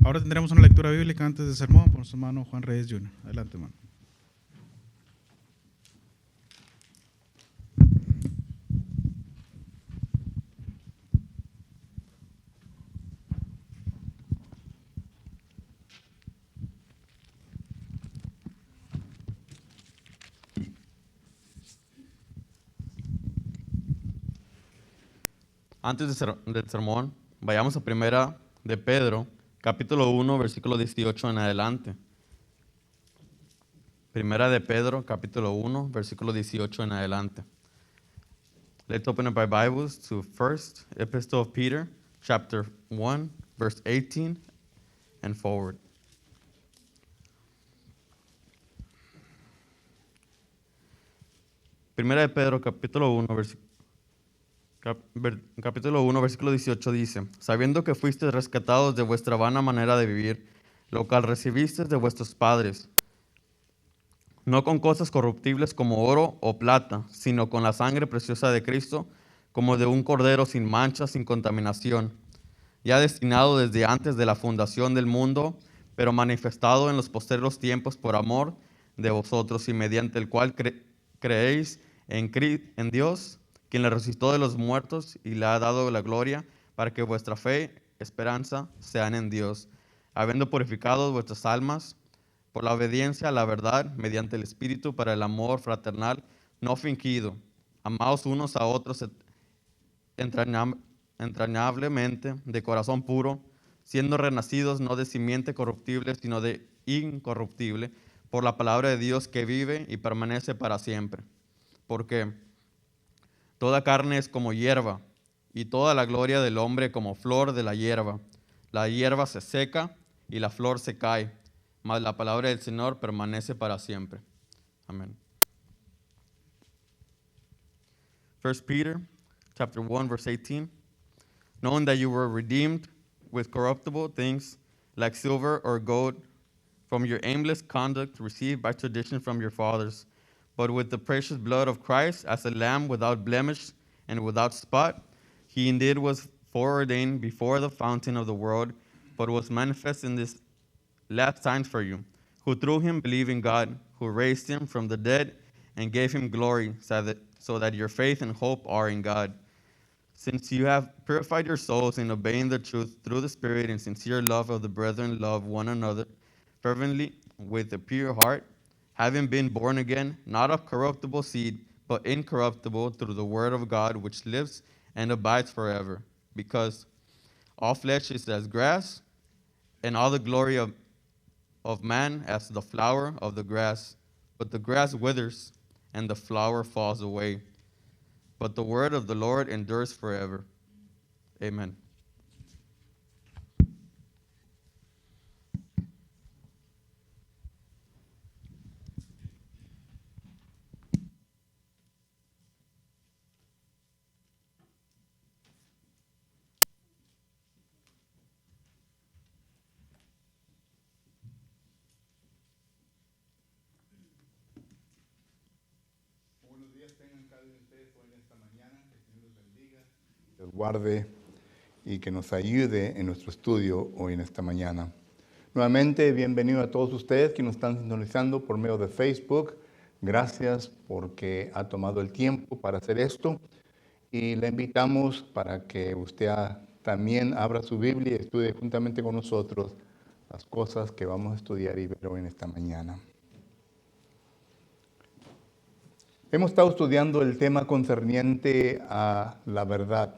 Ahora tendremos una lectura bíblica antes del sermón por nuestro hermano Juan Reyes Jr. Adelante, hermano. Antes del sermón, vayamos a primera de Pedro, capítulo 1, versículo 18 en adelante. Primera de Pedro, capítulo 1, versículo 18 en adelante. Let's open up our Bibles to First Epistle of Peter, chapter 1, verse 18 and forward. Primera de Pedro, capítulo 1, versículo 18 dice: sabiendo que fuisteis rescatados de vuestra vana manera de vivir, lo cual recibisteis de vuestros padres, no con cosas corruptibles como oro o plata, sino con la sangre preciosa de Cristo, como de un cordero sin mancha, sin contaminación, ya destinado desde antes de la fundación del mundo, pero manifestado en los postreros tiempos por amor de vosotros, y mediante el cual creéis en Dios, quien le resucitó de los muertos y le ha dado la gloria, para que vuestra fe, esperanza, sean en Dios, habiendo purificado vuestras almas por la obediencia a la verdad, mediante el Espíritu, para el amor fraternal no fingido. Amaos unos a otros entrañablemente, de corazón puro, siendo renacidos no de simiente corruptible, sino de incorruptible, por la palabra de Dios que vive y permanece para siempre. Porque toda carne es como hierba, y toda la gloria del hombre como flor de la hierba. La hierba se seca y la flor se cae, mas la palabra del Señor permanece para siempre. Amén. 1 Peter chapter 1, verse 18. Knowing that you were redeemed with corruptible things like silver or gold from your aimless conduct received by tradition from your fathers, but with the precious blood of Christ as a lamb without blemish and without spot. He indeed was foreordained before the fountain of the world, but was manifest in this last times for you, who through him believe in God, who raised him from the dead and gave him glory, so that your faith and hope are in God. Since you have purified your souls in obeying the truth through the Spirit and sincere love of the brethren, love one another fervently with a pure heart, having been born again, not of corruptible seed, but incorruptible, through the word of God, which lives and abides forever. Because all flesh is as grass, and all the glory of man as the flower of the grass. But the grass withers, and the flower falls away. But the word of the Lord endures forever. Amen. Buenos días tengan cada uno de ustedes hoy en esta mañana. Que el Señor los bendiga, los guarde y que nos ayude en nuestro estudio hoy en esta mañana. Nuevamente, bienvenido a todos ustedes que nos están sintonizando por medio de Facebook. Gracias porque ha tomado el tiempo para hacer esto. Y le invitamos para que usted también abra su Biblia y estudie juntamente con nosotros las cosas que vamos a estudiar y ver hoy en esta mañana. Hemos estado estudiando el tema concerniente a la verdad.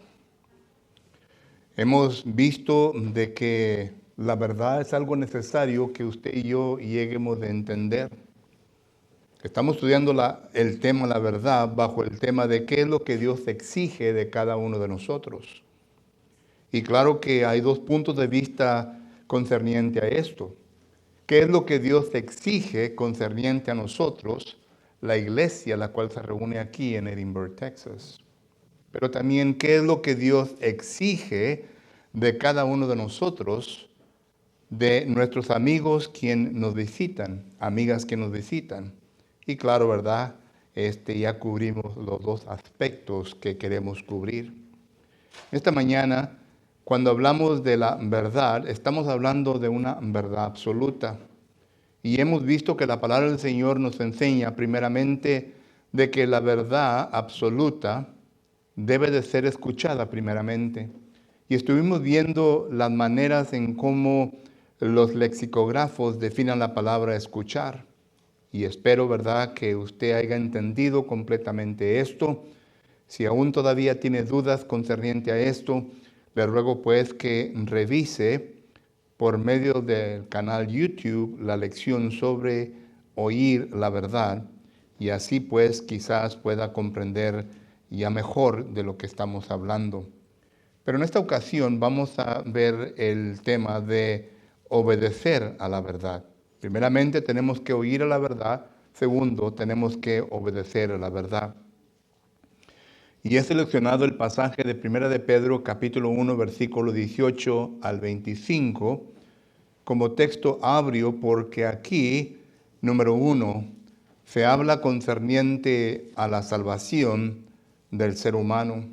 Hemos visto de que la verdad es algo necesario que usted y yo lleguemos a entender. Estamos estudiando el tema la verdad bajo el tema de qué es lo que Dios exige de cada uno de nosotros. Y claro que hay dos puntos de vista concerniente a esto. ¿Qué es lo que Dios exige concerniente a nosotros, la iglesia, la cual se reúne aquí en Edinburgh, Texas? Pero también, ¿qué es lo que Dios exige de cada uno de nosotros, de nuestros amigos quienes nos visitan, amigas que nos visitan? Y claro, ¿verdad? Ya cubrimos los dos aspectos que queremos cubrir. Esta mañana, Cuando hablamos de la verdad, estamos hablando de una verdad absoluta. Y hemos visto que la palabra del Señor nos enseña primeramente de que la verdad absoluta debe de ser escuchada primeramente. Y estuvimos viendo las maneras en cómo los lexicógrafos definen la palabra escuchar. Y espero, ¿verdad?, que usted haya entendido completamente esto. Si aún todavía tiene dudas concerniente a esto, le ruego pues que revise por medio del canal YouTube la lección sobre oír la verdad y así pues quizás pueda comprender ya mejor de lo que estamos hablando. Pero en esta ocasión vamos a ver el tema de obedecer a la verdad. Primeramente tenemos que oír a la verdad, segundo tenemos que obedecer a la verdad. Y he seleccionado el pasaje de 1 de Pedro, capítulo 1, versículo 18 al 25, como texto abrio, porque aquí, número 1, se habla concerniente a la salvación del ser humano.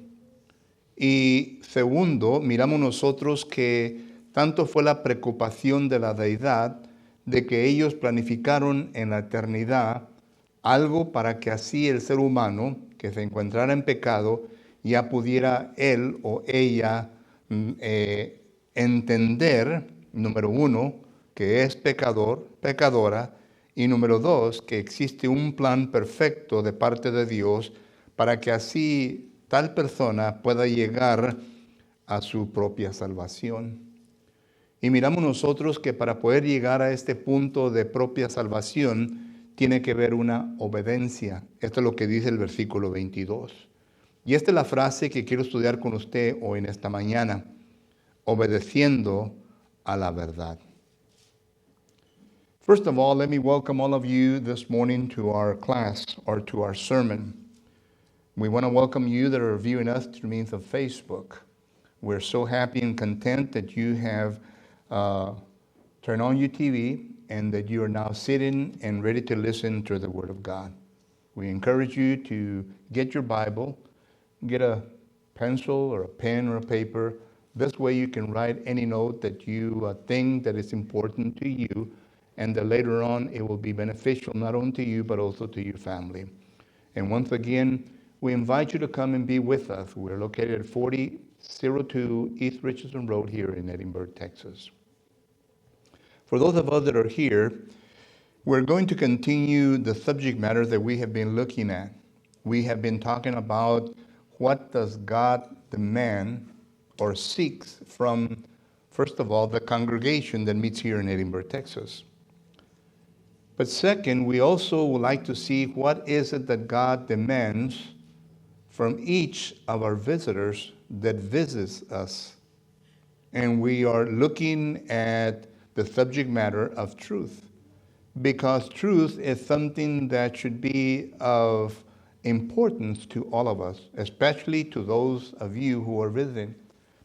Y segundo, miramos nosotros que tanto fue la preocupación de la deidad de que ellos planificaron en la eternidad algo para que así el ser humano que se encontrara en pecado ya pudiera él o ella entender, número 1, que es pecador, pecadora, y número 2, que existe un plan perfecto de parte de Dios para que así tal persona pueda llegar a su propia salvación. Y miramos nosotros que para poder llegar a este punto de propia salvación, tiene que haber una obediencia. Esto es lo que dice el versículo 22. Y esta es la frase que quiero estudiar con usted hoy en esta mañana. Obedeciendo a la verdad. First of all, let me welcome all of you this morning to our class or to our sermon. We want to welcome you that are viewing us through means of Facebook. We're so happy and content that you have turned on your TV and that you are now sitting and ready to listen to the Word of God. We encourage you to get your Bible, get a pencil or a pen or a paper. This way you can write any note that you think that is important to you, and that later on it will be beneficial not only to you but also to your family. And once again, we invite you to come and be with us. We're located at 4002 East Richardson Road here in Edinburgh, Texas. For those of us that are here, we're going to continue the subject matter that we have been looking at. We have been talking about what does God demand or seeks from, first of all, the congregation that meets here in Edinburgh, Texas. But second, we also would like to see what is it that God demands from each of our visitors that visits us. And we are looking at the subject matter of truth, because truth is something that should be of importance to all of us, especially to those of you who are visiting,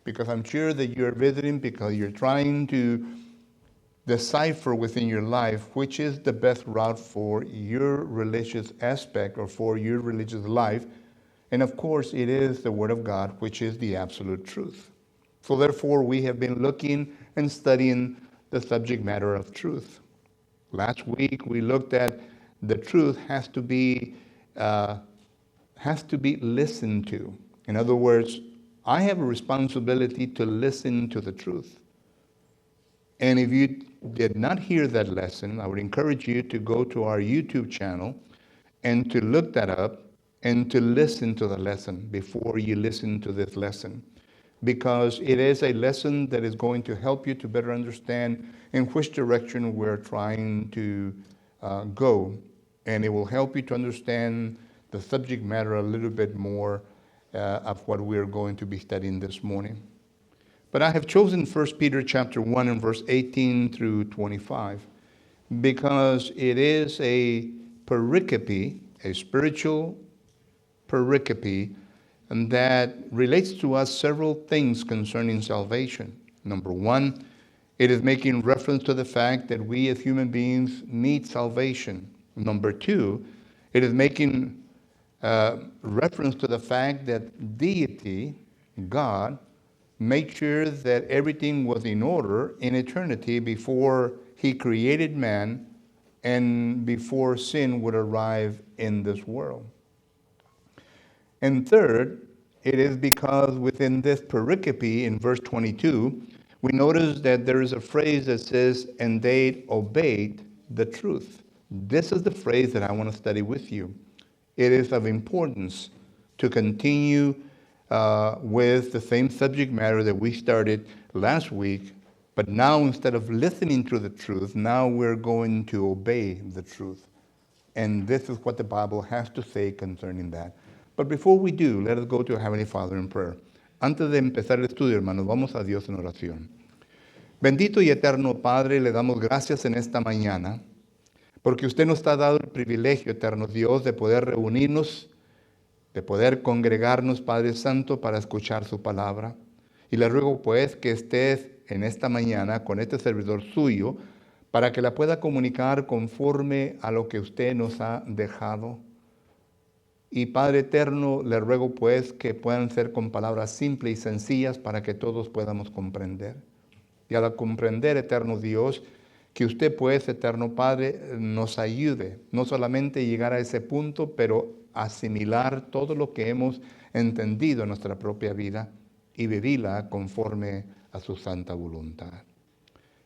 because I'm sure that you're visiting because you're trying to decipher within your life which is the best route for your religious aspect or for your religious life. And of course, it is the Word of God, which is the absolute truth. So therefore, we have been looking and studying the subject matter of truth. Last week, we looked at the truth has to be listened to. In other words, I have a responsibility to listen to the truth. And if you did not hear that lesson, I would encourage you to go to our YouTube channel and to look that up and to listen to the lesson before you listen to this lesson. Because it is a lesson that is going to help you to better understand in which direction we're trying to go. And it will help you to understand the subject matter a little bit more of what we're going to be studying this morning. But I have chosen 1 Peter chapter 1 and verse 18 through 25 because it is a pericope, a spiritual pericope, and that relates to us several things concerning salvation. Number one, it is making reference to the fact that we as human beings need salvation. Number two, it is making reference to the fact that deity, God, make sure that everything was in order in eternity before he created man and before sin would arrive in this world. And third, it is because within this pericope in verse 22, we notice that there is a phrase that says, and they obeyed the truth. This is the phrase that I want to study with you. It is of importance to continue with the same subject matter that we started last week, but now instead of listening to the truth, now we're going to obey the truth. And this is what the Bible has to say concerning that. But before we do, let us go to our Heavenly Father in prayer. Antes de empezar el estudio, hermanos, vamos a Dios en oración. Bendito y eterno Padre, le damos gracias en esta mañana, porque usted nos ha dado el privilegio, eterno Dios, de poder reunirnos, de poder congregarnos, Padre Santo, para escuchar su palabra. Y le ruego, pues, que estés en esta mañana con este servidor suyo, para que la pueda comunicar conforme a lo que usted nos ha dejado. Y Padre eterno, le ruego pues que puedan ser con palabras simples y sencillas para que todos podamos comprender. Y al comprender, eterno Dios, que usted pues, eterno Padre, nos ayude, no solamente llegar a ese punto, pero asimilar todo lo que hemos entendido en nuestra propia vida y vivirla conforme a su santa voluntad.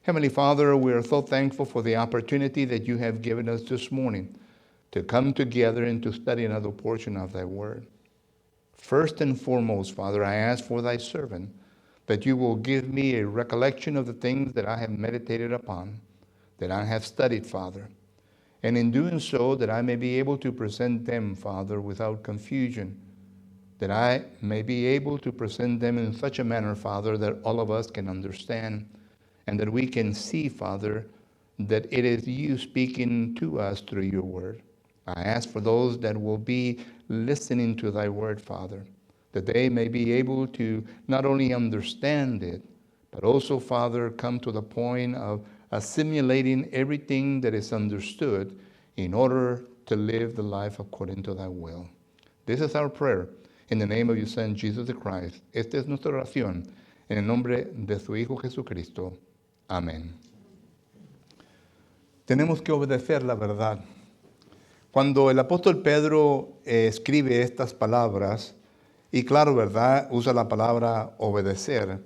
Heavenly Father, we are so thankful for the opportunity that you have given us this morning to come together and to study another portion of thy word. First and foremost, Father, I ask for thy servant that you will give me a recollection of the things that I have meditated upon, that I have studied, Father. And in doing so, that I may be able to present them, Father, without confusion, that I may be able to present them in such a manner, Father, that all of us can understand, and that we can see, Father, that it is you speaking to us through your word. I ask for those that will be listening to thy word, Father, that they may be able to not only understand it, but also, Father, come to the point of assimilating everything that is understood in order to live the life according to thy will. This is our prayer in the name of your Son, Jesus the Christ. Esta es nuestra oración en el nombre de su Hijo Jesucristo. Amén. Tenemos que obedecer la verdad. Cuando el apóstol Pedro escribe estas palabras, y claro, ¿verdad? Usa la palabra obedecer.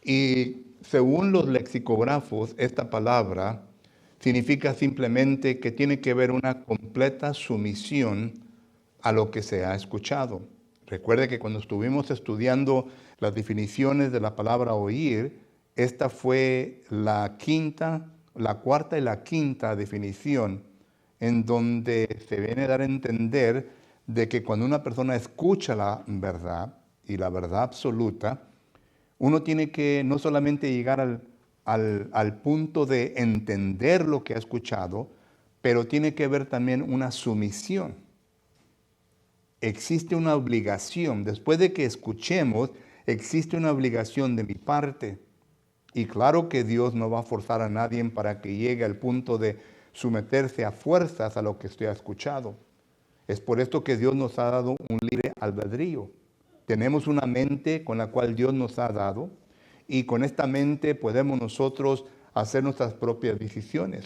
Y según los lexicógrafos, esta palabra significa simplemente que tiene que ver una completa sumisión a lo que se ha escuchado. Recuerde que cuando estuvimos estudiando las definiciones de la palabra oír, esta fue la cuarta y la quinta definición, en donde se viene a dar a entender de que cuando una persona escucha la verdad y la verdad absoluta, uno tiene que no solamente llegar al punto de entender lo que ha escuchado, pero tiene que haber también una sumisión. Existe una obligación. Después de que escuchemos, existe una obligación de mi parte. Y claro que Dios no va a forzar a nadie para que llegue al punto de someterse a fuerzas a lo que usted ha escuchado. Es por esto que Dios nos ha dado un libre albedrío. Tenemos una mente con la cual Dios nos ha dado, y con esta mente podemos nosotros hacer nuestras propias decisiones.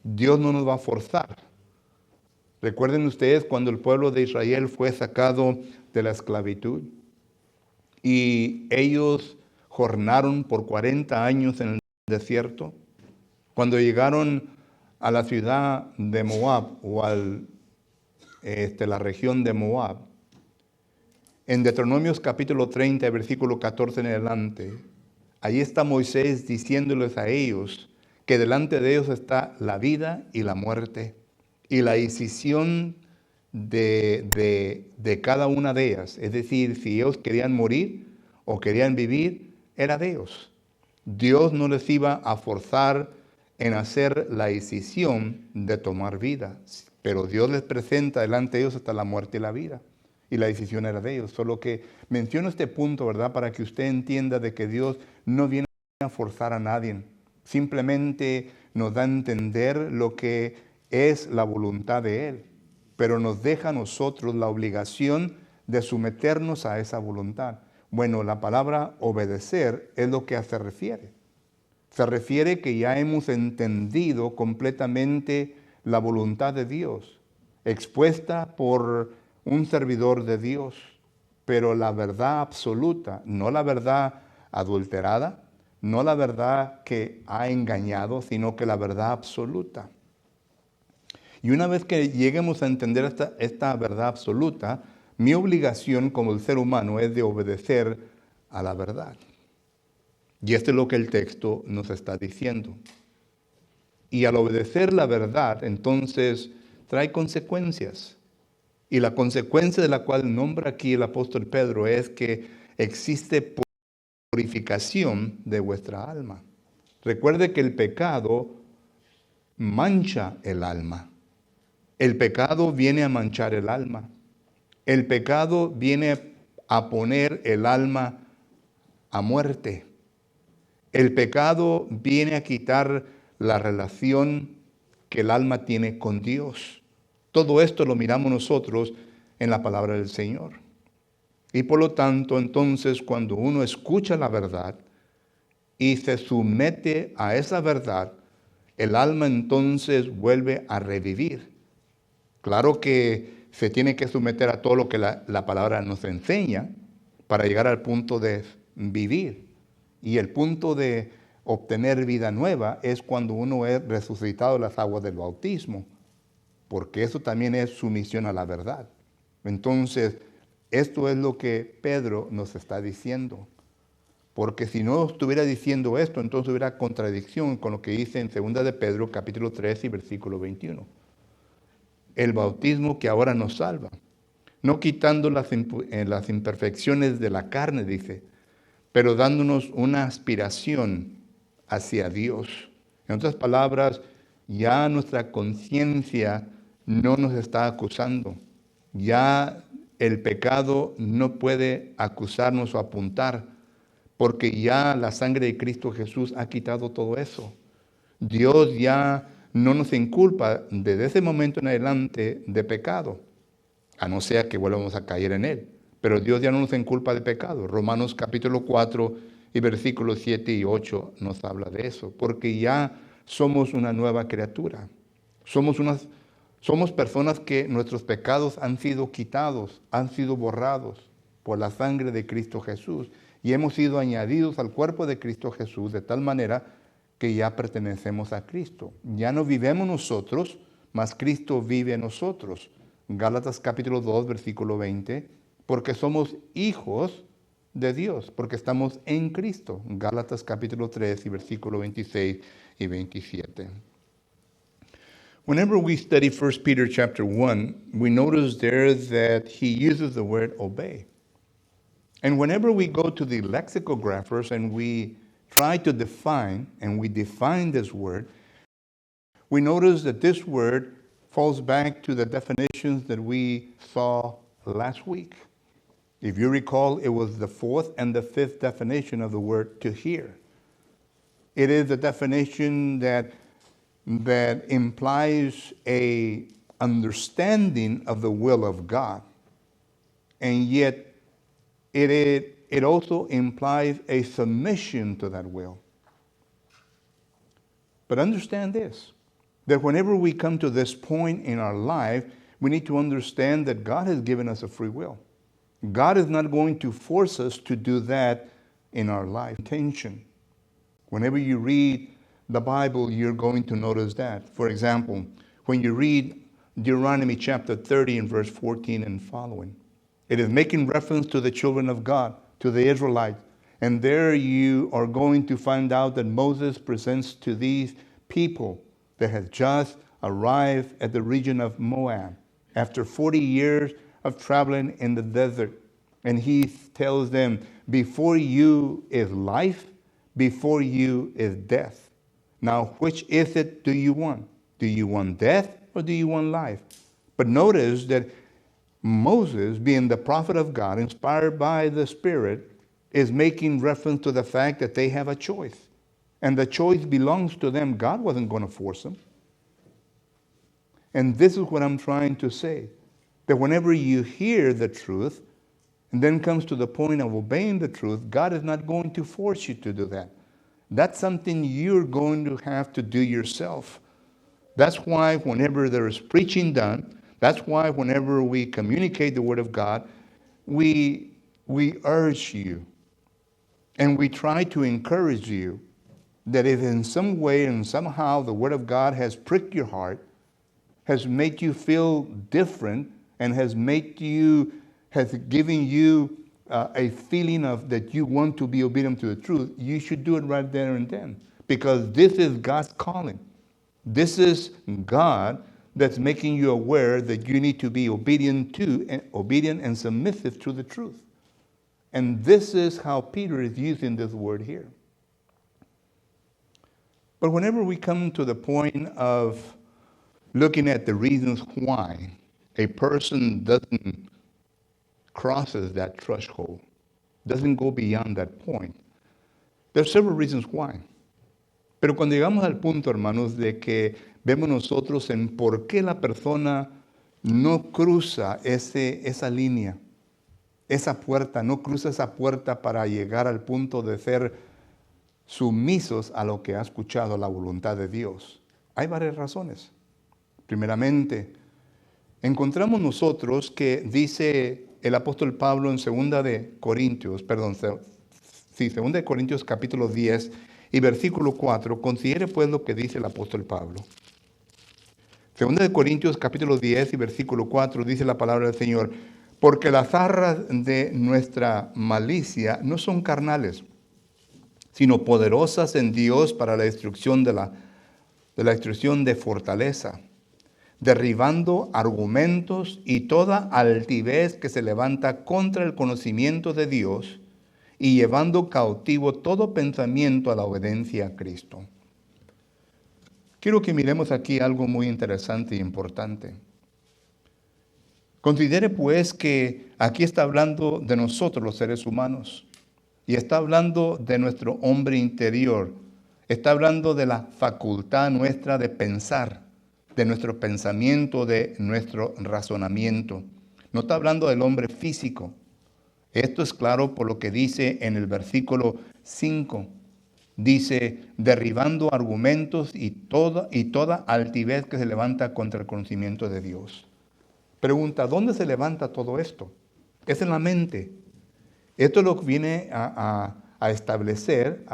Dios no nos va a forzar. Recuerden ustedes cuando el pueblo de Israel fue sacado de la esclavitud y ellos jornaron por 40 años en el desierto. Cuando llegaron a la ciudad de Moab o a la región de Moab, en Deuteronomios capítulo 30, versículo 14 en adelante, ahí está Moisés diciéndoles a ellos que delante de ellos está la vida y la muerte, y la decisión de cada una de ellas. Es decir, si ellos querían morir o querían vivir, era de ellos. Dios no les iba a forzar en hacer la decisión de tomar vida, pero Dios les presenta delante de ellos hasta la muerte y la vida. Y la decisión era de ellos. Solo que menciono este punto, ¿verdad? Para que usted entienda de que Dios no viene a forzar a nadie. Simplemente nos da a entender lo que es la voluntad de Él. Pero nos deja a nosotros la obligación de someternos a esa voluntad. Bueno, la palabra obedecer es lo que se refiere. Se refiere que ya hemos entendido completamente la voluntad de Dios, expuesta por un servidor de Dios, pero la verdad absoluta, no la verdad adulterada, no la verdad que ha engañado, sino que la verdad absoluta. Y una vez que lleguemos a entender esta verdad absoluta, mi obligación como el ser humano es de obedecer a la verdad. Y esto es lo que el texto nos está diciendo. Y al obedecer la verdad, entonces trae consecuencias. Y la consecuencia de la cual nombra aquí el apóstol Pedro es que existe purificación de vuestra alma. Recuerde que el pecado mancha el alma. El pecado viene a manchar el alma. El pecado viene a poner el alma a muerte. El pecado viene a quitar la relación que el alma tiene con Dios. Todo esto lo miramos nosotros en la palabra del Señor. Y por lo tanto, entonces, cuando uno escucha la verdad y se somete a esa verdad, el alma entonces vuelve a revivir. Claro que se tiene que someter a todo lo que la palabra nos enseña para llegar al punto de vivir. Y el punto de obtener vida nueva es cuando uno es resucitado en las aguas del bautismo, porque eso también es sumisión a la verdad. Entonces, esto es lo que Pedro nos está diciendo. Porque si no estuviera diciendo esto, entonces hubiera contradicción con lo que dice en 2 de Pedro, capítulo 3 y versículo 21. El bautismo que ahora nos salva, no quitando las imperfecciones de la carne, dice, pero dándonos una aspiración hacia Dios. En otras palabras, ya nuestra conciencia no nos está acusando. Ya el pecado no puede acusarnos o apuntar, porque ya la sangre de Cristo Jesús ha quitado todo eso. Dios ya no nos inculpa desde ese momento en adelante de pecado, a no ser que volvamos a caer en él. Pero Dios ya no nos inculpa de pecado. Romanos capítulo 4 y versículos 7 y 8 nos habla de eso, porque ya somos una nueva criatura. Somos personas que nuestros pecados han sido quitados, han sido borrados por la sangre de Cristo Jesús y hemos sido añadidos al cuerpo de Cristo Jesús de tal manera que ya pertenecemos a Cristo. Ya no vivimos nosotros, mas Cristo vive en nosotros. Gálatas capítulo 2, versículo 20, porque somos hijos de Dios, porque estamos en Cristo. Gálatas capítulo 3 y versículo 26 y 27. Whenever we study 1 Peter chapter 1, we notice there that he uses the word obey. And whenever we go to the lexicographers and we try to define, and we define this word, we notice that this word falls back to the definitions that we saw last week. If you recall, it was the fourth and the fifth definition of the word to hear. It is a definition that implies a understanding of the will of God. And yet, it also implies a submission to that will. But understand this, that whenever we come to this point in our life, we need to understand that God has given us a free will. God is not going to force us to do that in our life. Intention. Whenever you read the Bible, you're going to notice that. For example, when you read Deuteronomy chapter 30 and verse 14 and following, it is making reference to the children of God, to the Israelites. And there you are going to find out that Moses presents to these people that have just arrived at the region of Moab after 40 years of traveling in the desert. And he tells them, before you is life, before you is death. Now, which is it do you want? Do you want death or do you want life? But notice that Moses, being the prophet of God, inspired by the Spirit, is making reference to the fact that they have a choice. And the choice belongs to them. God wasn't going to force them. And this is what I'm trying to say. That whenever you hear the truth, and then comes to the point of obeying the truth, God is not going to force you to do that. That's something you're going to have to do yourself. That's why whenever there is preaching done, that's why whenever we communicate the Word of God, we urge you and we try to encourage you that if in some way and somehow the Word of God has pricked your heart, has made you feel different, and has given you a feeling of that you want to be obedient to the truth, you should do it right there and then. Because this is God's calling. This is God that's making you aware that you need to be obedient and submissive to the truth. And this is how Peter is using this word here. But whenever we come to the point of looking at the reasons why a person doesn't crosses that threshold, doesn't go beyond that point, there's several reasons why. Pero cuando llegamos al punto, hermanos, de que vemos nosotros en por qué la persona no cruza esa línea, esa puerta, no cruza esa puerta para llegar al punto de ser sumisos a lo que ha escuchado la voluntad de Dios. Hay varias razones. Primeramente, encontramos nosotros que dice el apóstol Pablo en 2 de Corintios capítulo 10 y versículo 4, considere pues lo que dice el apóstol Pablo. 2 de Corintios capítulo 10 y versículo 4 dice la palabra del Señor: porque las arras de nuestra malicia no son carnales, sino poderosas en Dios para la destrucción de la destrucción de fortaleza, derribando argumentos y toda altivez que se levanta contra el conocimiento de Dios y llevando cautivo todo pensamiento a la obediencia a Cristo. Quiero que miremos aquí algo muy interesante e importante. Considere pues que aquí está hablando de nosotros los seres humanos y está hablando de nuestro hombre interior, está hablando de la facultad nuestra de pensar, de nuestro pensamiento, de nuestro razonamiento. No está hablando del hombre físico. Esto es claro por lo que dice en el versículo 5. Dice, derribando argumentos y toda altivez que se levanta contra el conocimiento de Dios. Pregunta, ¿dónde se levanta todo esto? Es en la mente. Esto es lo que viene a establecer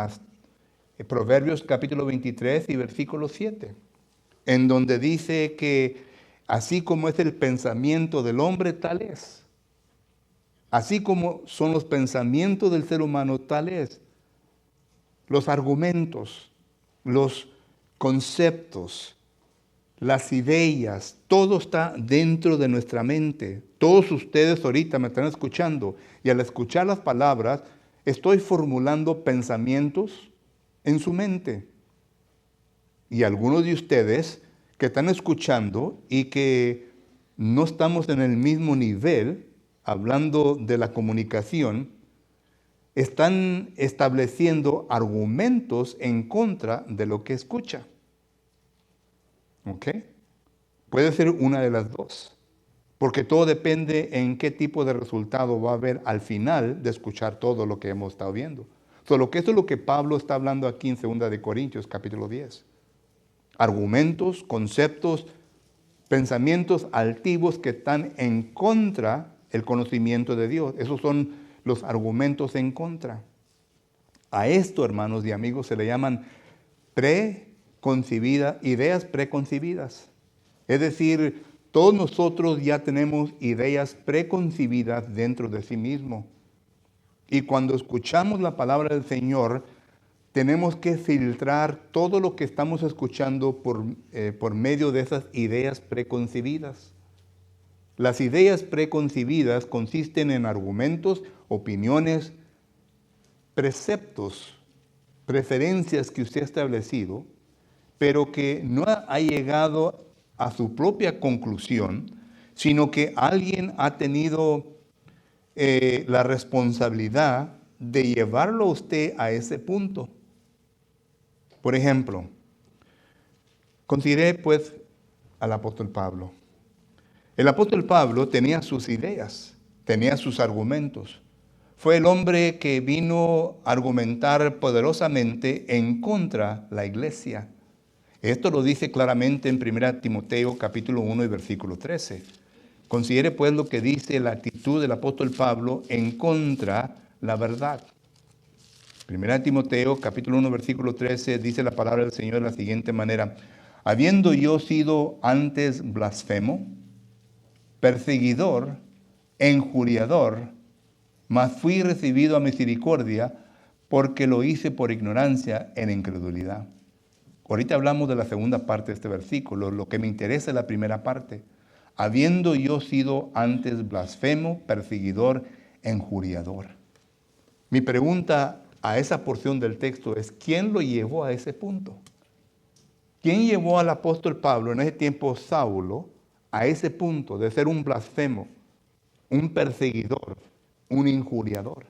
Proverbios capítulo 23 y versículo 7. En donde dice que así como es el pensamiento del hombre, tal es. Así como son los pensamientos del ser humano, tal es. Los argumentos, los conceptos, las ideas, todo está dentro de nuestra mente. Todos ustedes ahorita me están escuchando y al escuchar las palabras, estoy formulando pensamientos en su mente. Y algunos de ustedes que están escuchando y que no estamos en el mismo nivel, hablando de la comunicación, están estableciendo argumentos en contra de lo que escucha. ¿Ok? Puede ser una de las dos, porque todo depende en qué tipo de resultado va a haber al final de escuchar todo lo que hemos estado viendo. Solo que esto es lo que Pablo está hablando aquí en 2 de Corintios, capítulo 10. Argumentos, conceptos, pensamientos altivos que están en contra del conocimiento de Dios. Esos son los argumentos en contra. A esto, hermanos y amigos, se le llaman ideas preconcebidas. Es decir, todos nosotros ya tenemos ideas preconcebidas dentro de sí mismo. Y cuando escuchamos la palabra del Señor, tenemos que filtrar todo lo que estamos escuchando por medio de esas ideas preconcebidas. Las ideas preconcebidas consisten en argumentos, opiniones, preceptos, preferencias que usted ha establecido, pero que no ha llegado a su propia conclusión, sino que alguien ha tenido la responsabilidad de llevarlo a usted a ese punto. Por ejemplo, consideré pues al apóstol Pablo. El apóstol Pablo tenía sus ideas. tenía sus argumentos. Fue el hombre que vino a argumentar poderosamente en contra de la iglesia. Esto lo dice claramente en 1 Timoteo capítulo 1 y versículo 13. Considere pues lo que dice la actitud del apóstol Pablo en contra de la verdad. 1 Timoteo capítulo 1 versículo 13 dice la palabra del Señor de la siguiente manera: habiendo yo sido antes blasfemo, perseguidor, injuriador, mas fui recibido a misericordia porque lo hice por ignorancia en incredulidad. Ahorita hablamos de la segunda parte de este versículo. Lo que me interesa es la primera parte. Habiendo yo sido antes blasfemo, perseguidor, injuriador. Mi pregunta a esa porción del texto es: ¿quién lo llevó a ese punto? ¿Quién llevó al apóstol Pablo, en ese tiempo Saulo, a ese punto de ser un blasfemo, un perseguidor, un injuriador?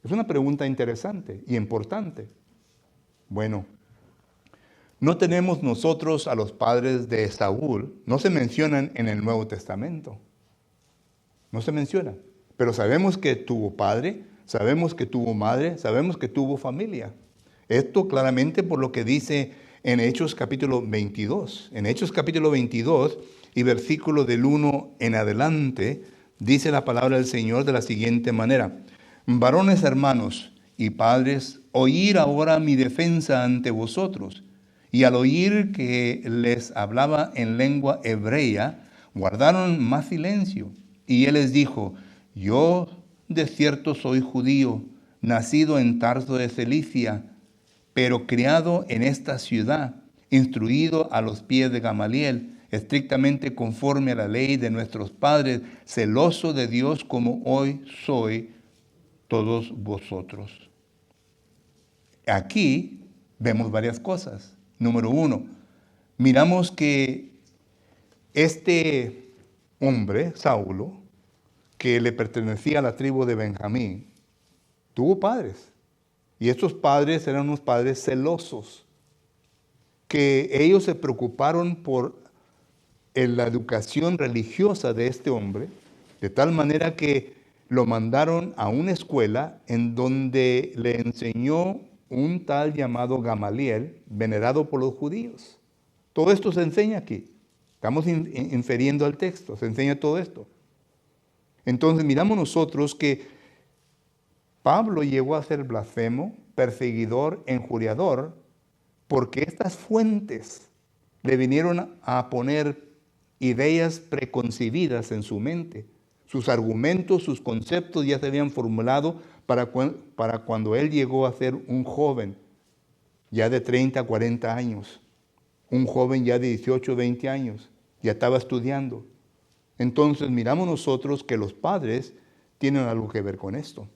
Es una pregunta interesante y importante. Bueno, no tenemos nosotros a los padres de Saúl, no se mencionan en el Nuevo Testamento. No se menciona, pero sabemos que tuvo padre, sabemos que tuvo madre, sabemos que tuvo familia. Esto claramente por lo que dice en Hechos capítulo 22. En Hechos capítulo 22 y versículo del 1 en adelante, dice la palabra del Señor de la siguiente manera: varones hermanos y padres, oír ahora mi defensa ante vosotros. Y al oír que les hablaba en lengua hebrea, guardaron más silencio. Y él les dijo: yo de cierto soy judío, nacido en Tarso de Cilicia, pero criado en esta ciudad, instruido a los pies de Gamaliel, estrictamente conforme a la ley de nuestros padres, celoso de Dios como hoy soy todos vosotros. Aquí vemos varias cosas. Número 1, miramos que este hombre, Saulo, que le pertenecía a la tribu de Benjamín, tuvo padres. Y estos padres eran unos padres celosos, que ellos se preocuparon por la educación religiosa de este hombre, de tal manera que lo mandaron a una escuela en donde le enseñó un tal llamado Gamaliel, venerado por los judíos. Todo esto se enseña aquí. Estamos infiriendo al texto, se enseña todo esto. Entonces miramos nosotros que Pablo llegó a ser blasfemo, perseguidor, injuriador, porque estas fuentes le vinieron a poner ideas preconcebidas en su mente. Sus argumentos, sus conceptos ya se habían formulado para cuando él llegó a ser un joven, ya de 30, 40 años. Un joven ya de 18, 20 años, ya estaba estudiando. Entonces miramos nosotros que los padres tienen algo que ver con esto.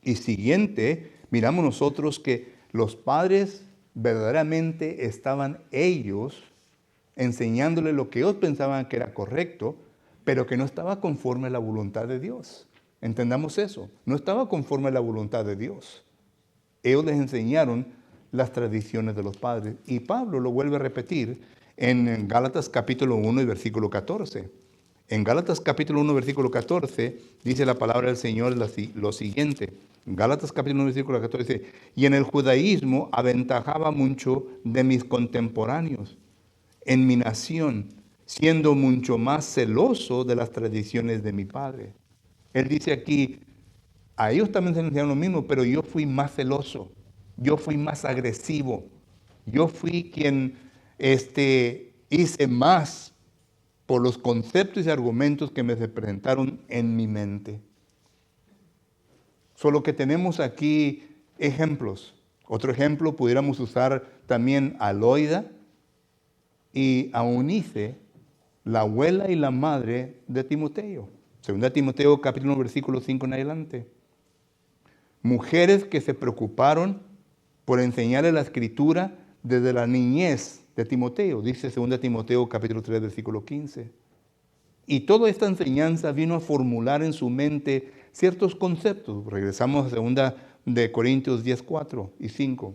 Y siguiente, miramos nosotros que los padres verdaderamente estaban ellos enseñándole lo que ellos pensaban que era correcto, pero que no estaba conforme a la voluntad de Dios. Entendamos eso, no estaba conforme a la voluntad de Dios. Ellos les enseñaron las tradiciones de los padres. Y Pablo lo vuelve a repetir en Gálatas capítulo 1 y versículo 14. En Gálatas capítulo 1 versículo 14 dice la palabra del Señor lo siguiente. Gálatas capítulo 1 versículo 14 dice: y en el judaísmo aventajaba mucho de mis contemporáneos en mi nación, siendo mucho más celoso de las tradiciones de mi padre. Él dice aquí, a ellos también se les enseñaron lo mismo, pero yo fui más celoso, yo fui más agresivo, yo fui quien hice más por los conceptos y argumentos que me se presentaron en mi mente. Solo que tenemos aquí ejemplos. Otro ejemplo pudiéramos usar también a Loida y a Eunice, la abuela y la madre de Timoteo. Segunda Timoteo capítulo 1 versículo 5 en adelante. Mujeres que se preocuparon por enseñarle la escritura desde la niñez de Timoteo, dice 2 Timoteo capítulo 3 versículo 15. Y toda esta enseñanza vino a formular en su mente ciertos conceptos. Regresamos a 2 de Corintios 10, 4 y 5.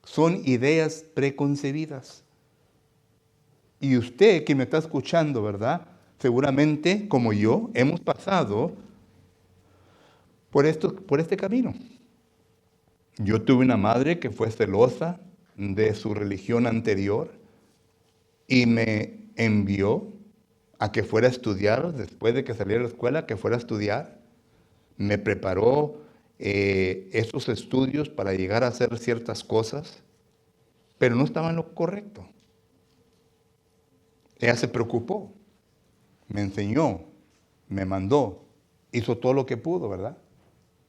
Son ideas preconcebidas. Y usted que me está escuchando, ¿verdad? seguramente, como yo, hemos pasado por este camino. Yo tuve una madre que fue celosa de su religión anterior y me envió a que fuera a estudiar, después de que saliera de la escuela, que fuera a estudiar. Me preparó esos estudios para llegar a hacer ciertas cosas, pero no estaba en lo correcto. Ella se preocupó, me enseñó, me mandó, hizo todo lo que pudo, ¿verdad?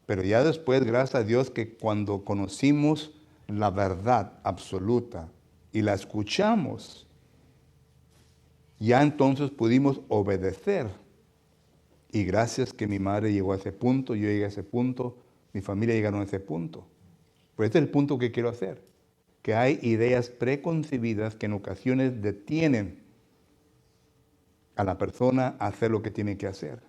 Pero ya después, gracias a Dios, que cuando conocimos la verdad absoluta y la escuchamos, ya entonces pudimos obedecer. Y gracias que mi madre llegó a ese punto, yo llegué a ese punto, mi familia llegaron a ese punto. Pues este es el punto que quiero hacer, que hay ideas preconcebidas que en ocasiones detienen a la persona a hacer lo que tiene que hacer.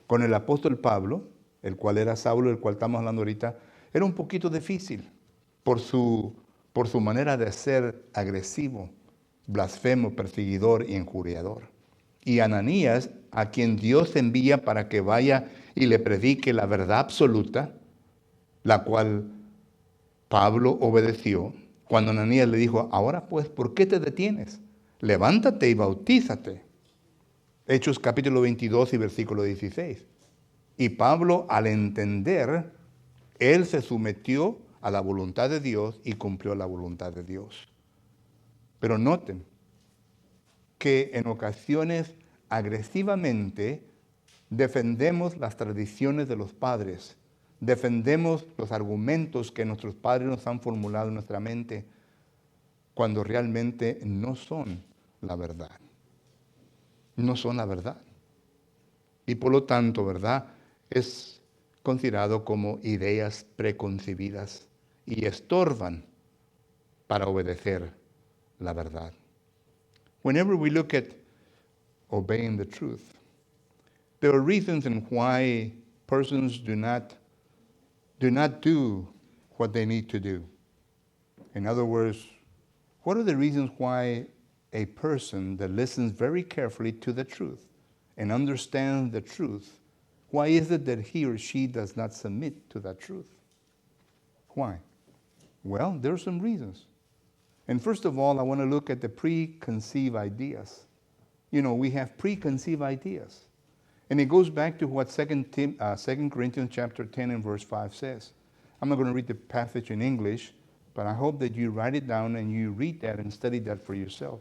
Con el apóstol Pablo, el cual era Saulo, del cual estamos hablando ahorita, era un poquito difícil por su manera de ser agresivo, blasfemo, perseguidor y injuriador. Y Ananías, a quien Dios envía para que vaya y le predique la verdad absoluta, la cual Pablo obedeció, cuando Ananías le dijo, ahora pues, ¿por qué te detienes? Levántate y bautízate. Hechos capítulo 22 y versículo 16. Y Pablo, al entender, él se sometió a la voluntad de Dios y cumplió la voluntad de Dios. Pero noten que en ocasiones agresivamente defendemos las tradiciones de los padres, defendemos los argumentos que nuestros padres nos han formulado en nuestra mente, cuando realmente no son la verdad. No son la verdad. Y por lo tanto, ¿verdad? Es considerado como ideas preconcebidas y estorban para obedecer la verdad. Whenever we look at obeying the truth, there are reasons in why persons do not do what they need to do. In other words, what are the reasons why a person that listens very carefully to the truth and understands the truth, why is it that he or she does not submit to that truth? Why? Well, there are some reasons. And first of all, I want to look at the preconceived ideas. You know, we have preconceived ideas. And it goes back to what 2 Corinthians chapter 10 and verse 5 says. I'm not going to read the passage in English, but I hope that you write it down and you read that and study that for yourself.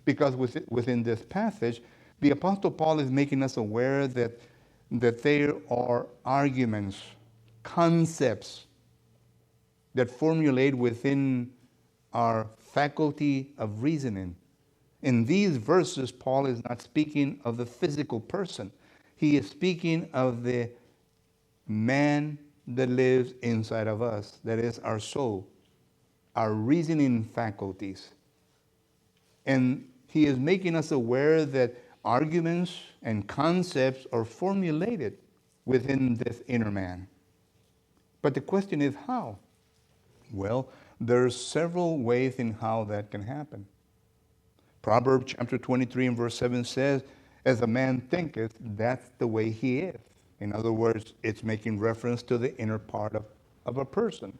Because within this passage, the Apostle Paul is making us aware that there are arguments, concepts that formulate within our faculty of reasoning. In these verses, Paul is not speaking of the physical person. He is speaking of the man that lives inside of us, that is our soul, our reasoning faculties. And he is making us aware that arguments and concepts are formulated within this inner man. But the question is how? Well, there's several ways in how that can happen. Proverbs chapter 23 and verse 7 says, as a man thinketh, that's the way he is. In other words, it's making reference to the inner part of a person.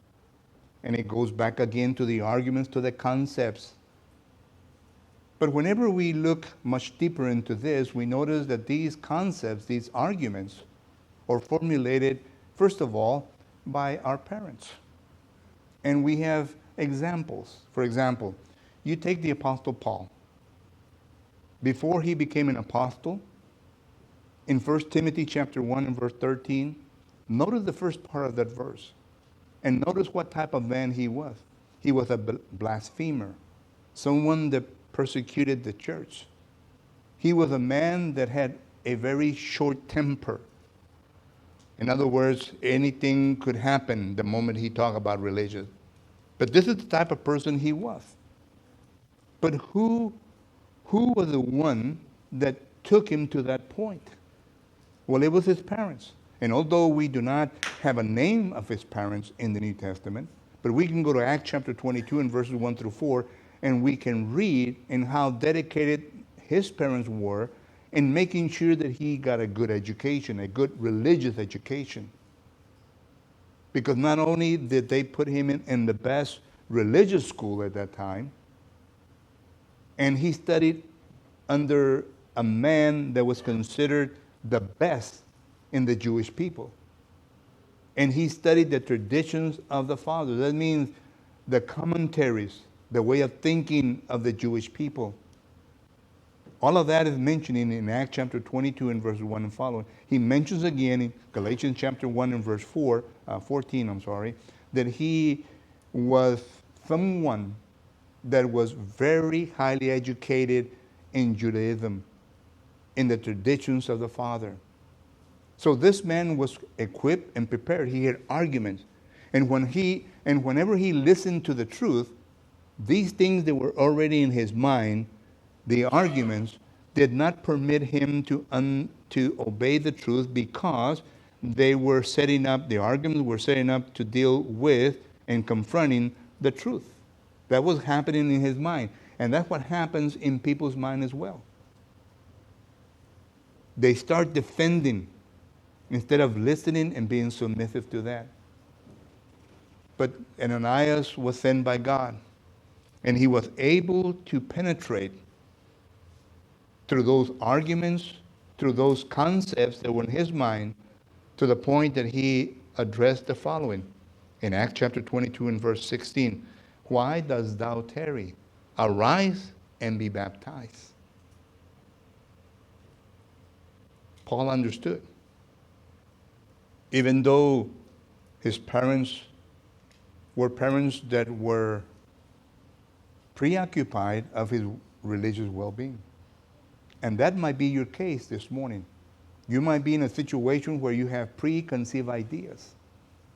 And it goes back again to the arguments, to the concepts. But whenever we look much deeper into this, we notice that these concepts, these arguments, are formulated, first of all, by our parents. And we have examples. For example, you take the Apostle Paul. Before he became an apostle, in 1 Timothy chapter 1 and verse 13, notice the first part of that verse. And notice what type of man he was. He was a blasphemer, someone that persecuted the church. He was a man that had a very short temper. In other words, anything could happen the moment he talked about religion. But this is the type of person he was. But who was the one that took him to that point? Well, it was his parents. And although we do not have a name of his parents in the New Testament, but we can go to Acts chapter 22 and verses 1 through 4, and we can read in how dedicated his parents were and making sure that he got a good education, a good religious education. Because not only did they put him in the best religious school at that time, and he studied under a man that was considered the best in the Jewish people. And he studied the traditions of the fathers. That means the commentaries, the way of thinking of the Jewish people. All of that is mentioned in Acts chapter 22 and verse 1 and following. He mentions again in Galatians chapter 1 and verse 14, that he was someone that was very highly educated in Judaism, in the traditions of the Father. So this man was equipped and prepared. He had arguments. And whenever he listened to the truth, these things that were already in his mind, the arguments, did not permit him to obey the truth, because the arguments were setting up to deal with and confronting the truth. That was happening in his mind. And that's what happens in people's mind as well. They start defending instead of listening and being submissive to that. But Ananias was sent by God, and he was able to penetrate through those arguments, through those concepts that were in his mind, to the point that he addressed the following in Acts chapter 22 and verse 16. Why dost thou tarry? Arise and be baptized. Paul understood. Even though his parents were parents that were preoccupied of his religious well-being. And that might be your case this morning. You might be in a situation where you have preconceived ideas.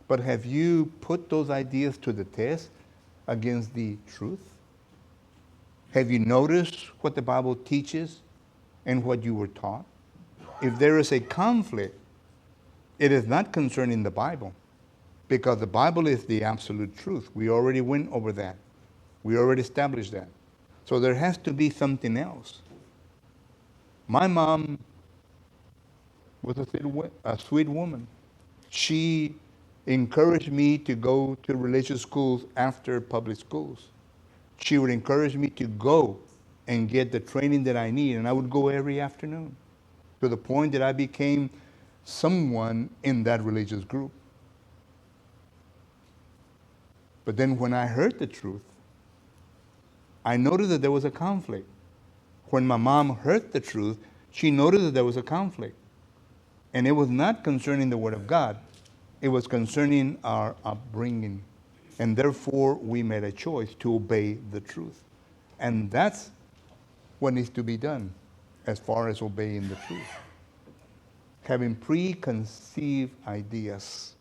But have you put those ideas to the test against the truth? Have you noticed what the Bible teaches and what you were taught? If there is a conflict, it is not concerning the Bible, because the Bible is the absolute truth. We already went over that. We already established that. So there has to be something else. My mom was a sweet woman. She encouraged me to go to religious schools after public schools. She would encourage me to go and get the training that I need, and I would go every afternoon, to the point that I became someone in that religious group. But then when I heard the truth, I noticed that there was a conflict. When my mom heard the truth, she noticed that there was a conflict. And it was not concerning the Word of God. It was concerning our upbringing. And therefore, we made a choice to obey the truth. And that's what needs to be done as far as obeying the truth. Having preconceived ideas.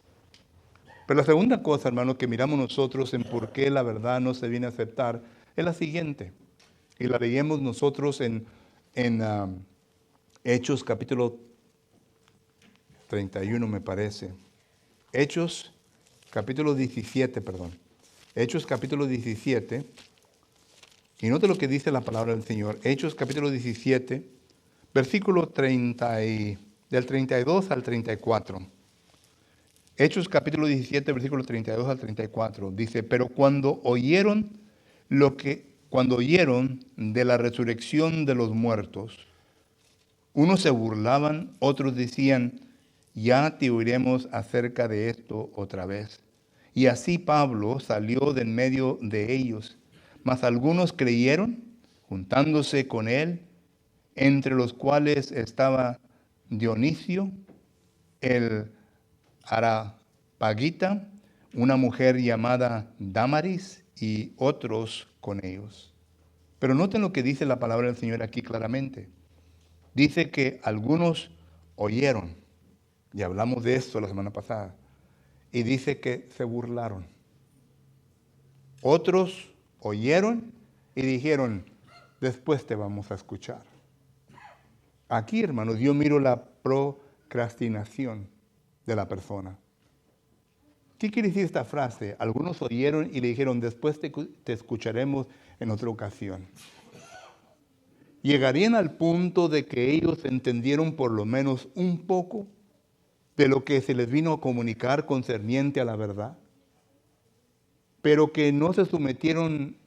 Pero la segunda cosa, hermanos, que miramos nosotros en por qué la verdad no se viene a aceptar es la siguiente. Y la leímos nosotros en Hechos capítulo 31, me parece. Hechos capítulo 17, perdón. Hechos capítulo 17. Y note lo que dice la palabra del Señor. Hechos capítulo 17, versículo del 32 al 34. Hechos capítulo 17, versículo 32 al 34. Dice, pero cuando oyeron de la resurrección de los muertos, unos se burlaban, otros decían, ya te oiremos acerca de esto otra vez. Y así Pablo salió de en medio de ellos. Mas algunos creyeron, juntándose con él, entre los cuales estaba Dionisio, el Areópago, una mujer llamada Dámaris, y otros con ellos. Pero noten lo que dice la palabra del Señor aquí claramente. Dice que algunos oyeron, y hablamos de esto la semana pasada, y dice que se burlaron. Otros oyeron y dijeron, después te vamos a escuchar. Aquí, hermanos, yo miro la procrastinación de la persona. ¿Qué quiere decir esta frase? Algunos oyeron y le dijeron, después te escucharemos en otra ocasión. llegarían al punto de que ellos entendieron por lo menos un poco de lo que se les vino a comunicar concerniente a la verdad, pero que no se sometieron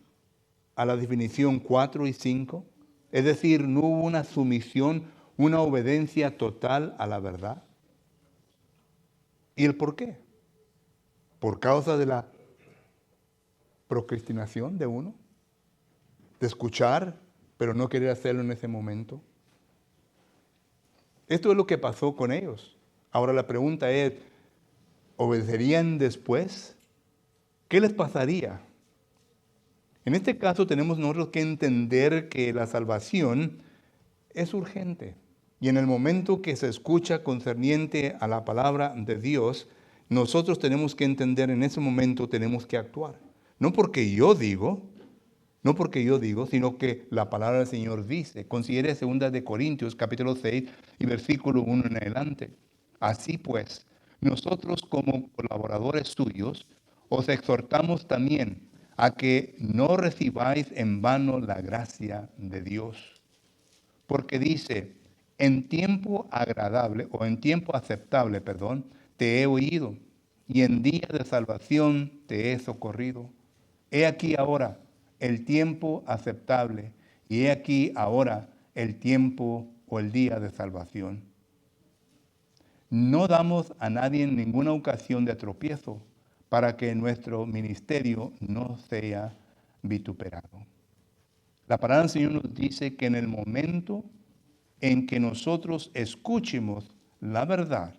a la definición 4 y 5, es decir, no hubo una sumisión, una obediencia total a la verdad. ¿Y el por qué? Por causa de la procrastinación de uno, de escuchar, pero no querer hacerlo en ese momento. Esto es lo que pasó con ellos. Ahora la pregunta es, ¿obedecerían después? ¿Qué les pasaría? En este caso tenemos nosotros que entender que la salvación es urgente. Y en el momento que se escucha concerniente a la palabra de Dios, nosotros tenemos que entender en ese momento, tenemos que actuar. No porque yo digo, sino que la palabra del Señor dice. Considere 2 de Corintios capítulo 6 y versículo 1 en adelante. Así pues, nosotros como colaboradores suyos, os exhortamos también a que no recibáis en vano la gracia de Dios. Porque dice, en tiempo agradable, o en tiempo aceptable, te he oído, y en día de salvación te he socorrido. He aquí ahora el tiempo aceptable, y he aquí ahora el tiempo o el día de salvación. No damos a nadie en ninguna ocasión de tropiezo, para que nuestro ministerio no sea vituperado. La palabra del Señor nos dice que en el momento en que nosotros escuchemos la verdad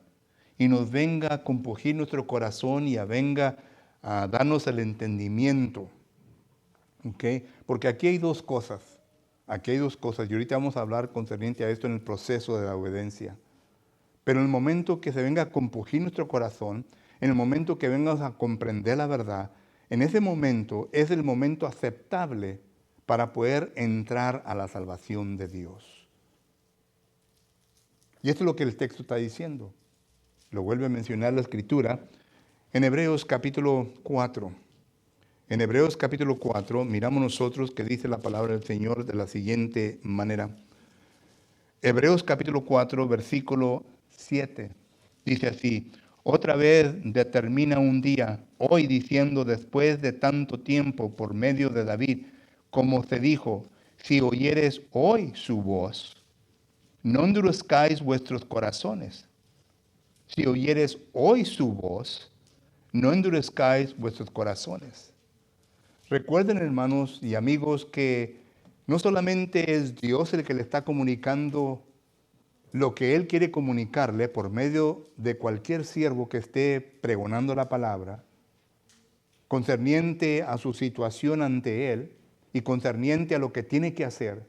y nos venga a compugir nuestro corazón y venga a darnos el entendimiento, ¿okay? Porque aquí hay dos cosas, y ahorita vamos a hablar concerniente a esto en el proceso de la obediencia. Pero en el momento que se venga a compugir nuestro corazón, en el momento que vengas a comprender la verdad, en ese momento es el momento aceptable para poder entrar a la salvación de Dios. Y esto es lo que el texto está diciendo. Lo vuelve a mencionar la Escritura en Hebreos capítulo 4. En Hebreos capítulo 4 miramos nosotros que dice la palabra del Señor de la siguiente manera. Hebreos capítulo 4, versículo 7. Dice así, otra vez determina un día, hoy diciendo después de tanto tiempo por medio de David, como se dijo, si oyeres hoy su voz, no endurezcáis vuestros corazones. Si oyeres hoy su voz, no endurezcáis vuestros corazones. Recuerden, hermanos y amigos, que no solamente es Dios el que le está comunicando lo que Él quiere comunicarle por medio de cualquier siervo que esté pregonando la palabra, concerniente a su situación ante Él y concerniente a lo que tiene que hacer.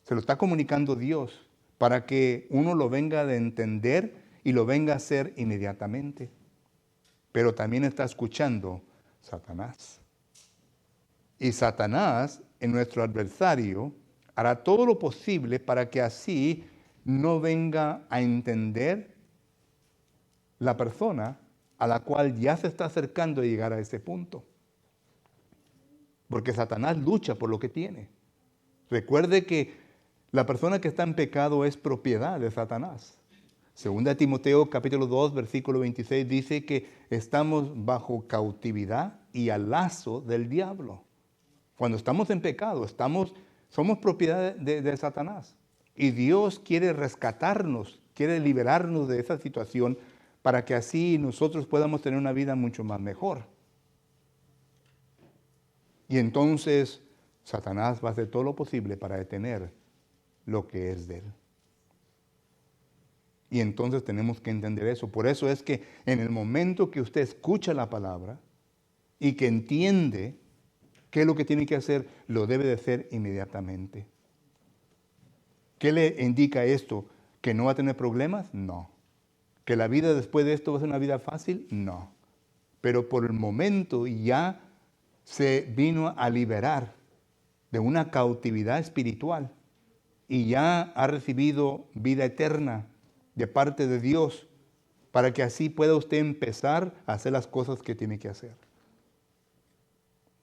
Se lo está comunicando Dios para que uno lo venga a entender y lo venga a hacer inmediatamente. Pero también está escuchando Satanás. Y Satanás, en nuestro adversario, hará todo lo posible para que así no venga a entender la persona a la cual ya se está acercando a llegar a ese punto. Porque Satanás lucha por lo que tiene. Recuerde que la persona que está en pecado es propiedad de Satanás. 2 Timoteo capítulo 2, versículo 26 dice que estamos bajo cautividad y al lazo del diablo. Cuando estamos en pecado, somos propiedad de Satanás. Y Dios quiere rescatarnos, quiere liberarnos de esa situación para que así nosotros podamos tener una vida mucho más mejor. Y entonces Satanás va a hacer todo lo posible para detener lo que es de él. Y entonces tenemos que entender eso. Por eso es que en el momento que usted escucha la palabra y que entiende qué es lo que tiene que hacer, lo debe de hacer inmediatamente. ¿Qué le indica esto? ¿Que no va a tener problemas? No. ¿Que la vida después de esto va a ser una vida fácil? No. Pero por el momento ya se vino a liberar de una cautividad espiritual y ya ha recibido vida eterna de parte de Dios para que así pueda usted empezar a hacer las cosas que tiene que hacer.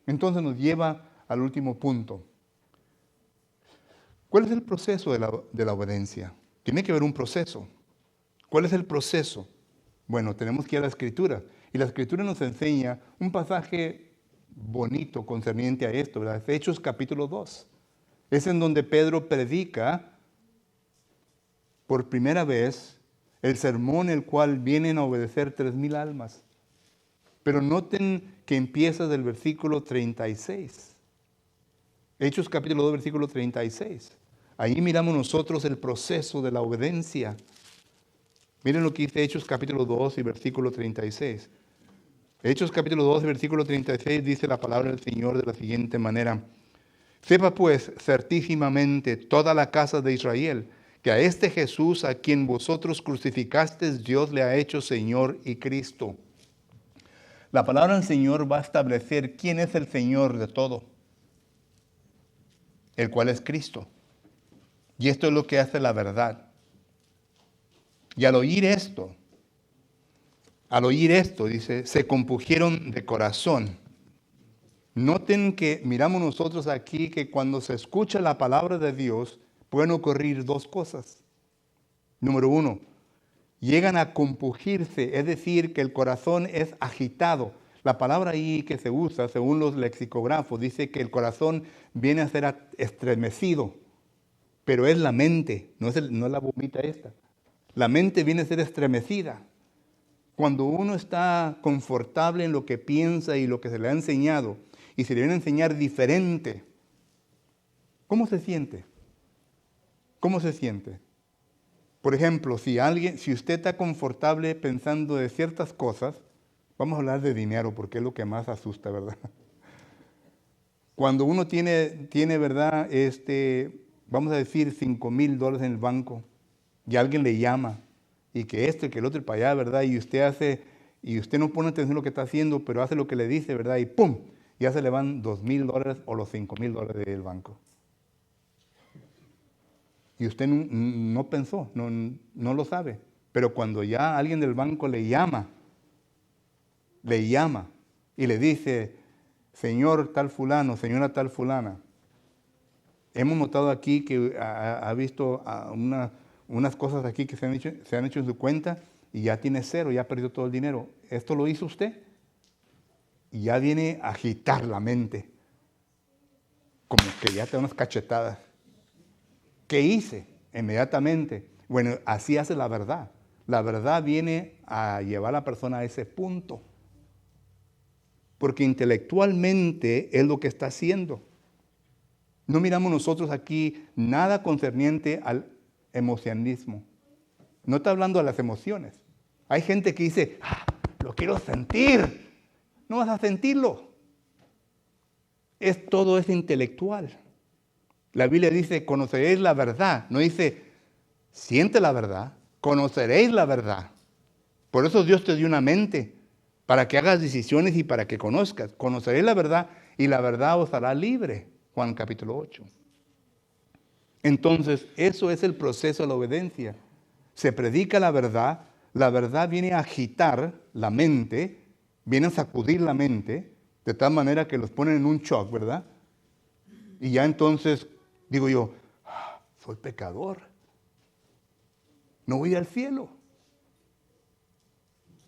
Entonces nos lleva al último punto. ¿Cuál es el proceso de la obediencia? Tiene que haber un proceso. ¿Cuál es el proceso? Bueno, tenemos que ir a la Escritura. Y la Escritura nos enseña un pasaje bonito concerniente a esto, ¿verdad? Hechos capítulo 2. Es en donde Pedro predica por primera vez el sermón el cual vienen a obedecer 3,000 almas. Pero noten que empieza del versículo 36. Hechos capítulo 2, versículo 36. Ahí miramos nosotros el proceso de la obediencia. Miren lo que dice Hechos capítulo 2 y versículo 36. Hechos capítulo 2, versículo 36 dice la palabra del Señor de la siguiente manera. Sepa pues certísimamente toda la casa de Israel que a este Jesús a quien vosotros crucificasteis Dios le ha hecho Señor y Cristo. La palabra del Señor va a establecer quién es el Señor de todo, el cual es Cristo. Y esto es lo que hace la verdad. Y al oír esto, dice, se compungieron de corazón. Noten que miramos nosotros aquí que cuando se escucha la palabra de Dios, pueden ocurrir dos cosas. Número uno, llegan a compungirse, es decir, que el corazón es agitado. La palabra ahí que se usa, según los lexicógrafos, dice que el corazón viene a ser estremecido, pero es la mente, no es la bombita esta. La mente viene a ser estremecida. Cuando uno está confortable en lo que piensa y lo que se le ha enseñado, y se le viene a enseñar diferente, ¿cómo se siente? ¿Cómo se siente? Por ejemplo, si usted está confortable pensando de ciertas cosas, vamos a hablar de dinero porque es lo que más asusta, ¿verdad? Cuando uno tiene ¿verdad? Vamos a decir $5,000 en el banco y alguien le llama y que esto y que el otro y para allá, ¿verdad? Y usted no pone atención a lo que está haciendo, pero hace lo que le dice, ¿verdad? Y ¡pum! Ya se le van $2,000 o los $5,000 del banco. Y usted no pensó, no lo sabe. Pero cuando ya alguien del banco le llama y le dice, señor tal fulano, señora tal fulana, hemos notado aquí que ha visto unas cosas aquí que se han hecho en su cuenta y ya tiene cero, ya perdió todo el dinero. ¿Esto lo hizo usted? Y ya viene a agitar la mente, como que ya te da unas cachetadas. ¿Qué hice? Inmediatamente. Bueno, así hace la verdad. La verdad viene a llevar a la persona a ese punto. Porque intelectualmente es lo que está haciendo. No miramos nosotros aquí nada concerniente al emocionalismo. No está hablando de las emociones. Hay gente que dice, lo quiero sentir. No vas a sentirlo. Todo es intelectual. La Biblia dice, conoceréis la verdad. No dice, siente la verdad, conoceréis la verdad. Por eso Dios te dio una mente, para que hagas decisiones y para que conozcas. Conoceréis la verdad y la verdad os hará libre. Juan capítulo 8. Entonces, eso es el proceso de la obediencia. Se predica la verdad viene a agitar la mente, viene a sacudir la mente, de tal manera que los ponen en un shock, ¿verdad? Y ya entonces digo yo, soy pecador. No voy al cielo.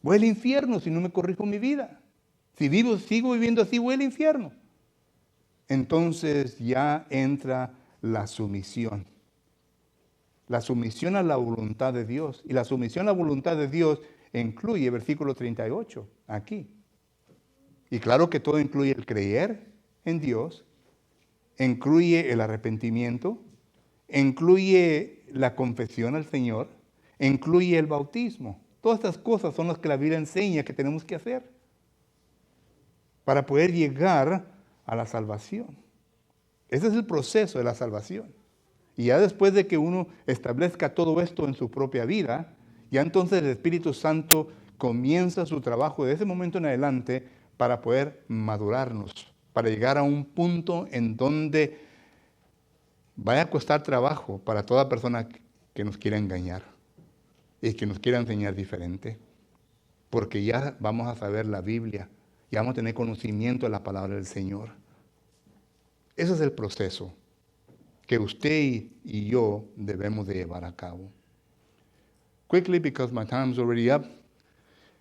Voy al infierno si no me corrijo mi vida. Si sigo viviendo así, voy al infierno. Entonces ya entra la sumisión. La sumisión a la voluntad de Dios. Y la sumisión a la voluntad de Dios incluye versículo 38, aquí. Y claro que todo incluye el creer en Dios, incluye el arrepentimiento, incluye la confesión al Señor, incluye el bautismo. Todas estas cosas son las que la Biblia enseña que tenemos que hacer para poder llegar a la salvación. Ese es el proceso de la salvación. Y ya después de que uno establezca todo esto en su propia vida, ya entonces el Espíritu Santo comienza su trabajo de ese momento en adelante para poder madurarnos, para llegar a un punto en donde vaya a costar trabajo para toda persona que nos quiera engañar y que nos quiera enseñar diferente. Porque ya vamos a saber la Biblia, ya vamos a tener conocimiento de la palabra del Señor. Ese es el proceso que usted y yo debemos de llevar a cabo. Quickly, because my time's already up,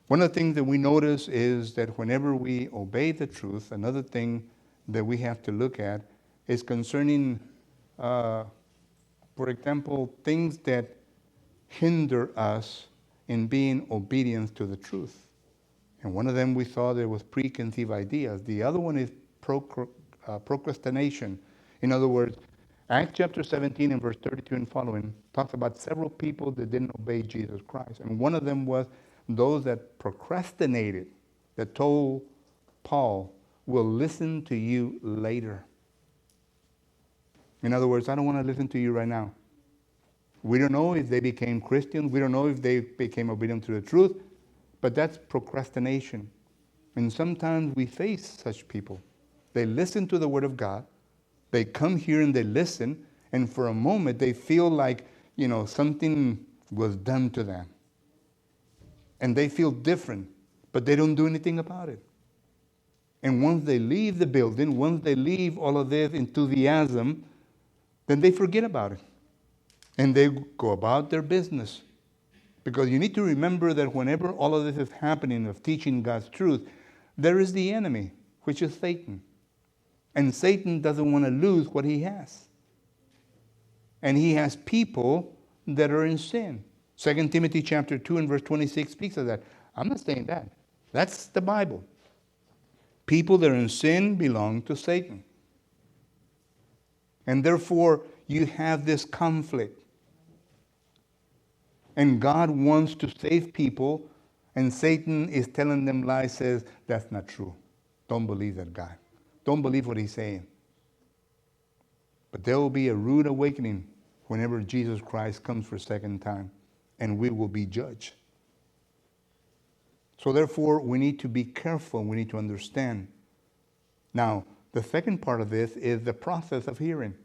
one of the things that we notice is that whenever we obey the truth, another thing that we have to look at is concerning, for example, things that hinder us in being obedient to the truth. And one of them we saw there was preconceived ideas. The other one is procrastination. In other words, Acts chapter 17 and verse 32 and following talks about several people that didn't obey Jesus Christ. And one of them was those that procrastinated, that told Paul, we'll listen to you later. In other words, I don't want to listen to you right now. We don't know if they became Christians. We don't know if they became obedient to the truth. But that's procrastination. And sometimes we face such people. They listen to the Word of God. They come here and they listen. And for a moment, they feel like, something was done to them. And they feel different. But they don't do anything about it. And once they leave the building, once they leave all of this enthusiasm, then they forget about it. And they go about their business. Because you need to remember that whenever all of this is happening of teaching God's truth, there is the enemy, which is Satan. And Satan doesn't want to lose what he has. And he has people that are in sin. 2 Timothy chapter 2 and verse 26 speaks of that. I'm not saying that. That's the Bible. People that are in sin belong to Satan. And therefore, you have this conflict. And God wants to save people, and Satan is telling them lies, says, that's not true. Don't believe that guy. Don't believe what he's saying. But there will be a rude awakening whenever Jesus Christ comes for a second time, and we will be judged. So therefore, we need to be careful. We need to understand. Now, the second part of this is the process of hearing.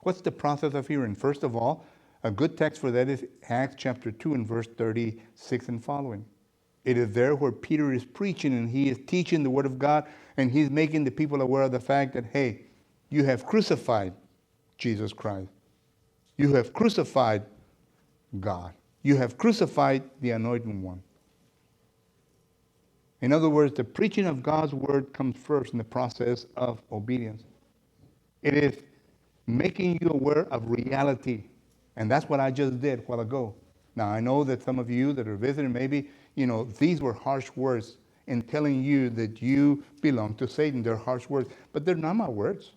What's the process of hearing? First of all, a good text for that is Acts chapter 2 and verse 36 and following. It is there where Peter is preaching and he is teaching the Word of God, and he's making the people aware of the fact that, hey, you have crucified Jesus Christ. You have crucified God. You have crucified the Anointed One. In other words, the preaching of God's Word comes first in the process of obedience. It is making you aware of reality. And that's what I just did a while ago. Now, I know that some of you that are visiting, maybe, these were harsh words in telling you that you belong to Satan. They're harsh words. But they're not my words.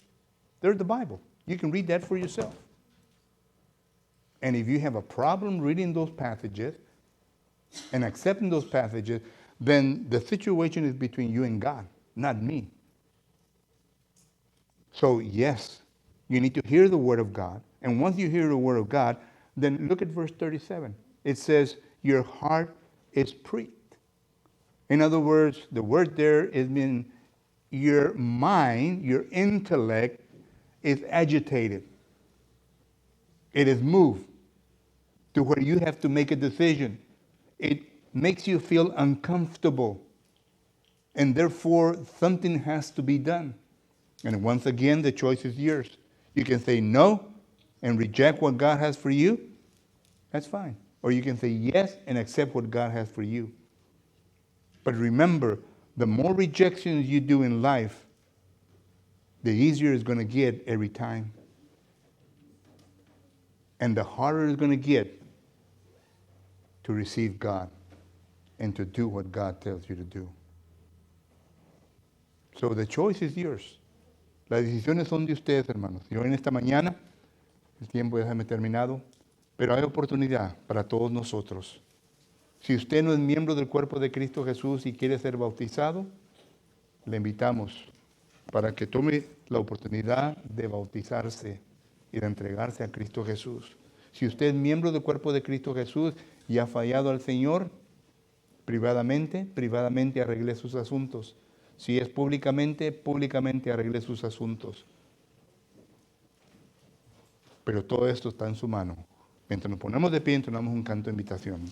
They're the Bible. You can read that for yourself. And if you have a problem reading those passages and accepting those passages, then the situation is between you and God, not me. So, yes, you need to hear the Word of God. And once you hear the Word of God, then look at verse 37. It says, your heart is pricked. In other words, the word there is mean your mind, your intellect is agitated. It is moved to where you have to make a decision. It makes you feel uncomfortable. And therefore, something has to be done. And once again, the choice is yours. You can say no and reject what God has for you. That's fine. Or you can say yes and accept what God has for you. But remember, the more rejections you do in life, the easier it's going to get every time. And the harder it's going to get to receive God and to do what God tells you to do. So the choice is yours. Las decisiones son de ustedes, hermanos. Yo en esta mañana, el tiempo ya se me ha terminado, pero hay oportunidad para todos nosotros. Si usted no es miembro del cuerpo de Cristo Jesús y quiere ser bautizado, le invitamos para que tome la oportunidad de bautizarse y de entregarse a Cristo Jesús. Si usted es miembro del cuerpo de Cristo Jesús y ha fallado al Señor, privadamente arregle sus asuntos. Si es públicamente arregle sus asuntos. Pero todo esto está en su mano. Mientras nos ponemos de pie, entonamos un canto de invitación.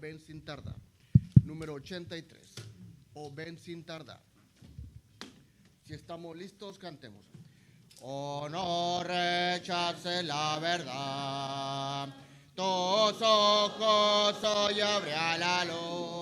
ven sin tardar. Número 83, o ven sin tardar. Si estamos listos, cantemos. Oh, no rechaces la verdad, tus ojos hoy abre a la luz.